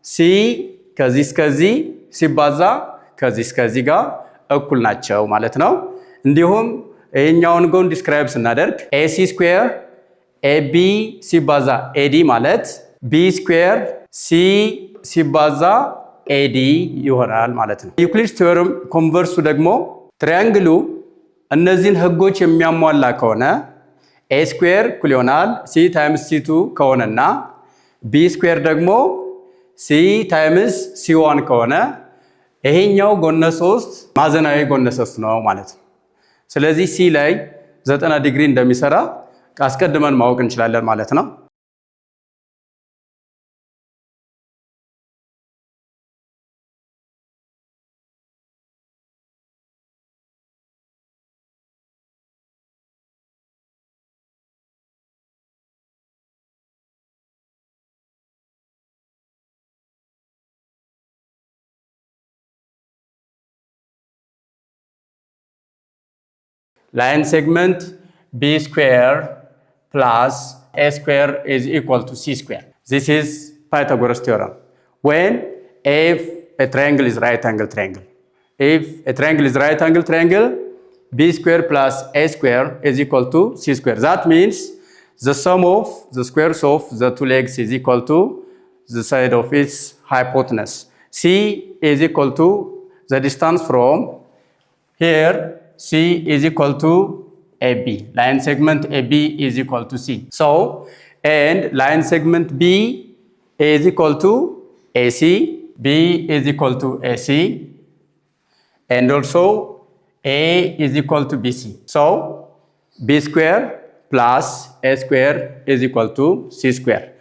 ሲ ከዚህ እስከዚህ ሲባዛ ከዚህ እስከዚህ ጋር እኩል ናቸው ማለት ነው። እንዲሁም ይሄኛውን ጎን ዲስክራይብ ስናደርግ ኤሲ ስኩዌር ኤቢ ሲባዛ ኤዲ ማለት ቢ ስኩዌር ሲ ሲባዛ ኤዲ ይሆናል ማለት ነው። ዩክሊድስ ቲዮረም ኮንቨርሱ ደግሞ ትራያንግሉ እነዚህን ህጎች የሚያሟላ ከሆነ ኤ ስኩዌር እኩል ይሆናል ሲ ታይምስ ሲ2 ከሆነና ቢ ስኩዌር ደግሞ ሲ ታይምስ ሲ1 ከሆነ ይሄኛው ጎነ 3 ማዕዘናዊ ጎነ 3 ነው ማለት ነው። ስለዚህ ሲ ላይ 90 ዲግሪ እንደሚሰራ አስቀድመን ማወቅ እንችላለን ማለት ነው። Line segment B square plus A square is equal to C square. This is Pythagoras theorem. If a triangle is right angle triangle. If a triangle is right angle triangle, B square plus A square is equal to C square. That means the sum of the squares of the two legs is equal to the side of its hypotenuse. C is equal to the distance from here. C is equal to AB. Line segment AB is equal to C. So, and line segment B is equal to AC. B is equal to AC. And also A is equal to BC. So, B square plus A square is equal to C square.